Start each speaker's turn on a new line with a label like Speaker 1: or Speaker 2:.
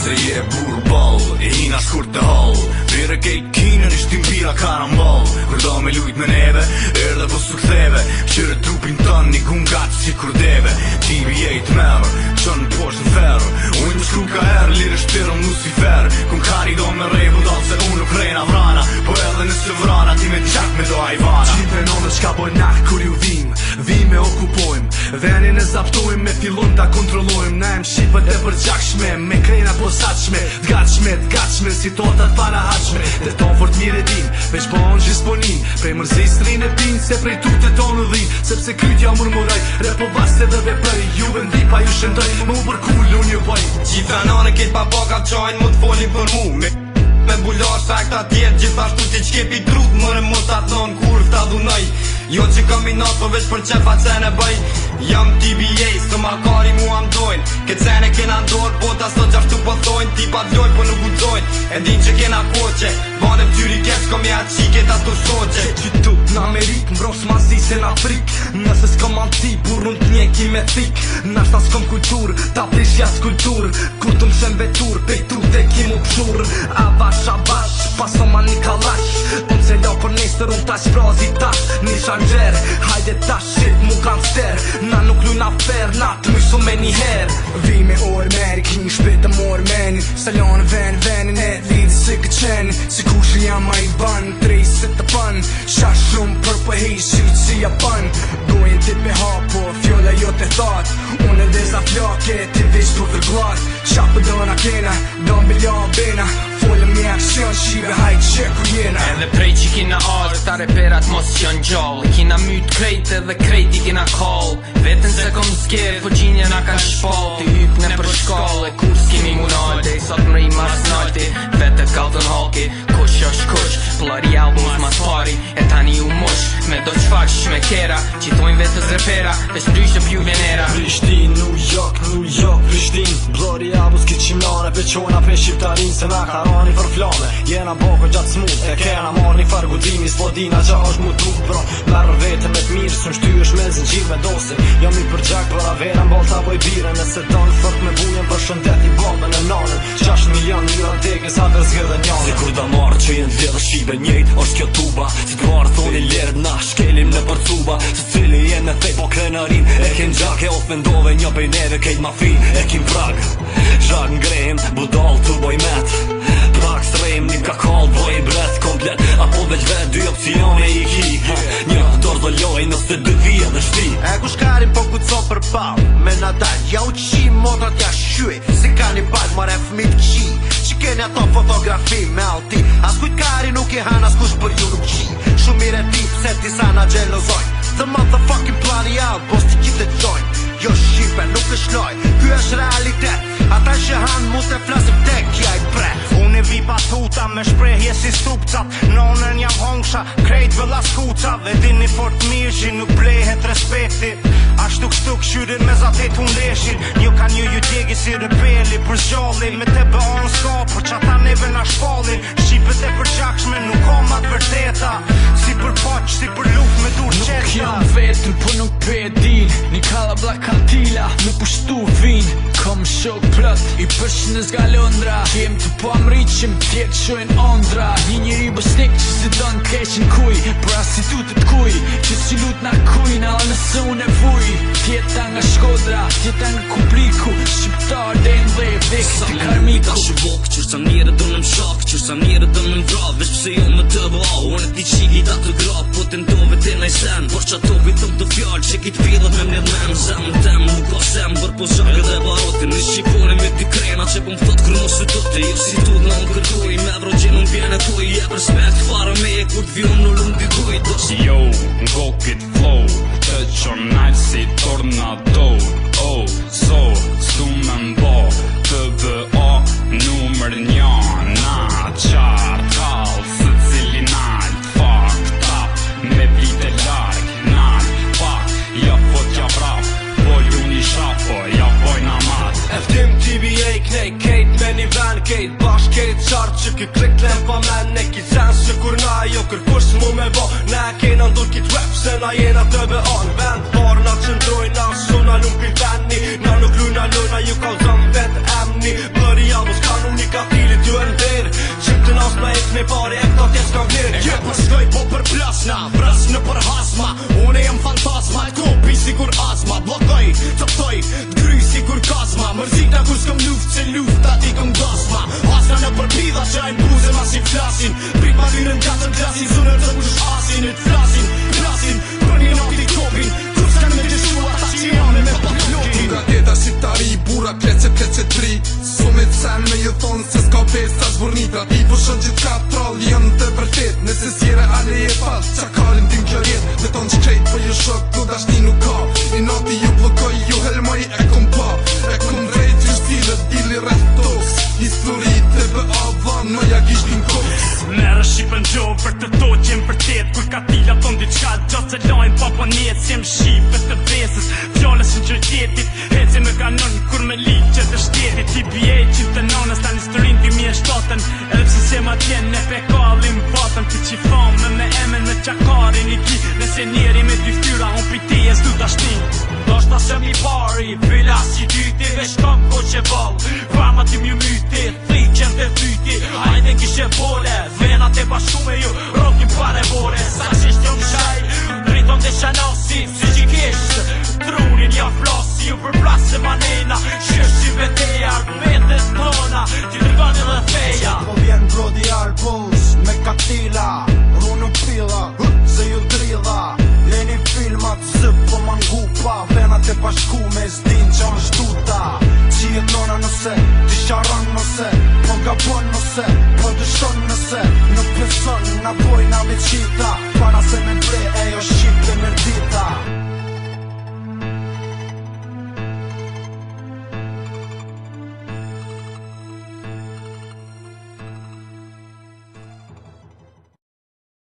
Speaker 1: se je bur ball, e hina shkur të hall. Vire kejt kinën ishtim bira karamball. Kur do me lujt me neve, erdhe po su ktheve. Qyre trupin tën një gun gatë si kur deve. TBA t'merë, qënë poshtë në ferë. Unë më shkru ka herë, lirë shtirëm Lucifer. Kun kari do me revu dal se unë nuk rejna vrana. Po edhe nëse vrana ti me t'qak me do ajvana.
Speaker 2: Qinte nonë qka bojnak kur ju vim e okupojmë. Venin e zaptojmë, me fillon t'a kontrollojmë. Na em shqipët e përgjakshme, me krejna posaqme. T'gatshme, situatat para haqme. Dhe ton fort mire din, veç bon gjisponin. Prej mërzis t'rin e pin, se prej tute tonë dhin. Sepse krytja murmuraj, repo vaste dhe veprej. Juve ndipa ju shëndoj, më u përkull unë ju bëj.
Speaker 3: Gjitha nane ket pa boka qajnë, mu t'folin për mu. Me bular sa këta tjetë, gjithashtu ti qkepi trut. Mëre mos ta thon kur ta dhunoj. Jo që kombinat, po veç për qefa cene bëj. Jam TBA, së makari mua m'dojnë. Këtë cene kena ndorë, bota sot gjashtu po thojnë. Tipa t'loj, po nuk udzojnë. E din që kena koqe, banem tyri keq, kom ja qiket ato shoqe.
Speaker 2: Qytu në Amerikë, mbros ma zi se në Afrikë. Nëse s'kom anti, burun t'njeki me thik. Nashta s'kom kultur, ta prish jas kultur. Kur të mshem vetur, pejtu te kim u pshur. Avash, pasoma një kalash. Unë se lo për nesër, unë tash prazi tash. Një shanxer, hajde tash shit mu kanë ster. Na nuk lujna fer, na të mysu me një her. Vi me orë meri, kni shpete morë meni. Salon venin e lidi si këqeni. Si kushë jam a i ban, trej se të pan. Shash shumë për pëhi, shqit si Japan. Dojnë ti pe hapo, fjolla jo të thot. Unë e deza flake, ti vish për vërglat. Shapë dëna kena, dëm bilja bena. Folëm një aksion, shive hajt që ku jena.
Speaker 4: Edhe prej që kina ardhë, ta reperat mos që në gjallë. Kina myt krejt edhe krejt i kina call. Vetën se kom zgjerë, po gjinja na kanë shpall. Ti hyp në për shkallë, kur s'kimi munal. Dhe i sot mrej mas nalti, vetet kaltën halki. Kush është kush, plari albums mas pari. E tani u mush, me do qfaq me kera. Qitojnë vetës repera, dhe shpryshë pju venera.
Speaker 2: Prishtin, New York, Prishtin. Blori albums ki qimlare, peqona pe shqiptarin. Se na karani për flame, jena boko gjatë smut. E kena marrë një fargudimi, s'vodina qa është mu tu. Bro, merë vete me t'mirë, s'un shtyësh me zëngjir me dosin. Jam i përgjak për avera, m'ball t'a boj bire. Nëse tonë fort me bunjen për shëndet i bombën e nanën. 6 milion lira deke sa dhe zgëdhe njanën.
Speaker 1: Si kur da marrë që jenë vjedhë shive njejt, është kjo tuba. Si t'marrë thoni lirë, na shkelim në për cuba. Se cili jenë në thej po krenarin. E kem gjak e ofendove një pej neve kejt mafin. E kim prag, zhak ngrejm, budal t'u boj met. Prag strejm, një kakall, boj bret komplet. Apo veç vet, dy opcione i ki. Një dorë do loj, nëse dy vje dhe shti.
Speaker 5: E ku shkarin po ku co për pal, me nadal, ja u qi, modrat ja shyj. Si ka një bal, mare fmit qi. Që keni ato fotografi me alti. As kujt kari nuk i han, as kush për ju nuk qi. Shumë mire ti, pse ti sa na gjelozojnë. The motherfucking bloody albums ti gjithë të gjojnë. Jo shqipe, nuk është loj, ky është realitet. Ata që hanë mu të flasim tek, ja i pret.
Speaker 6: Unë vi pa tuta me shprehje si stupcat. Nonën jam hongsha, krejt vëlla skuca. Dhe dini fort mirë që nuk blehet respekti. Ashtu kështu këshyrin me zatet unë leshin. Një ka një ju djegi si rebeli për zgjallin. Me te bë onë s'ka, për që ata neve na shpallin. Shqipet e përgjakshme nuk ka mat vërteta. Si për poq, si për luft me dur qeta.
Speaker 4: Nuk jam vetën, po nuk pe e din. Një kalla blak kantila, me pushtu vin. Kom shok plot, i përsh në zgalondra. Jem të po amriqim, tjetë shojnë ondra. Një njëri bësnik që si donë keshin kuj. Pra si tutët kuj, që si lut na kuj. Nala nëse unë e vuj. Tjeta nga Shkodra, tjeta nga Kupliku. Shqiptar dhe në dhe, vekit të karmiku.
Speaker 7: Sa shivok, qërsa mjere do në mshak, qërsa mjere do në mvra. Vesh pse jo më të bëa, unë e ti qikit atë gra. Po të ndove të nej sen, por që ato vitëm të fjallë. Që kitë pidhët me mjedh men, zemën tem, nuk ka sem. Bër po shakë dhe barotin, në shqipone me dy krena. Që po më thot kërë mos të jo si tut në më kërduj. Me vro gjenë më vjene kuj, jep respekt fara me e kur t'vion në lumë dikuj.
Speaker 8: Yo, go get flow, touch your night si tornado. Oh, so, s'me mbo, të dhe o, numër një, na, qartë, kallë, së cili nalt, fucked up, me blite larg, nalt, fuck, ja fot ja vrap, voluni shafo, ja vojna mat.
Speaker 2: Eftim TBA knej, kejt me një ven, kejt bash, kejt qartë që ki klik len pa men. E ki sen së kur na jo jo kërkush s'mu me bo Na kena ndur kit rap se na jena të beon Vend parë na qëndrojna Sona nuk pilfenni Na nuk luna luna ju ka zëm vet emni Bëri albus kanuni ka tilit ju e ndir Qim të nas na ek me pari e këta tjes ka vlir
Speaker 3: Je për shkoj po për plasna Vras në për hasma Une jem fantasma Kopi si kur asma Blokoj, tëptoj, t'gry si kur kasma Mërzita kur s'këm luft se lufta ti këm dasma Asna në për pidha që ajnë buze ma si flasin Prit ma lyrën katër klasin Zunër të kush asin e t'flasin Plasin, për një noti kopin Kur s'kan me gjëshua ta që jame me pa plotin
Speaker 2: Nga tjeta shqiptari, bura klece tri Sumit sen me ju thonë se s'ka besa zburnitra Ti po shën gjithë ka troll, jën të vërtet Nëse s'jere ale e fal, qa kalin din kjo jet Me thonë shkrejt po ju shok, ku dashni nuk ka I nati ju blokoj, ju helmoj e kom pa E kom drejt ju shtilët, dili rreth toks Historit e bë avan, në ja gishtin koks
Speaker 6: Merë shqipën gjo për të to qem për tet Kur ka tila ton diçka gjatë se lajnë pa po njet Si jem shqipe të besës Fjallës në qërtjetit Heci me kanon kur me ligje të shtetit Ti bje qitë të nonës ta një historin 2007 Edhe pse se ma tjen ne pe kallim patën Ti qi famë me emen me qakarin i ki Nëse njeri me dy ftyra on piteje s'du ta shtin Do shta se mi pari Vila si dyti veç kam ko që val Vama ti mju myti Thikjen të fyti Hajde kishe bole Venat e bashkume ju Rokin pare bore Sa qisht jo në shaj Rriton dhe shanasi Si që kisht Trunin ja flasi Ju përplasë manena Shirë beteja Argumentet tona Ti dërgani dhe feja
Speaker 2: Po vjen brodi arbus Me katila Runë pila Se ju drilla Leni filmat Zë po mangupa Venat e bashkume Zdin që në shtuta Qijet nona nëse Ti sharon nëse Po gabon nëse Po dëshon nëse Nuk pëson Na bojna me qita Para se me bre E jo shqipe me dita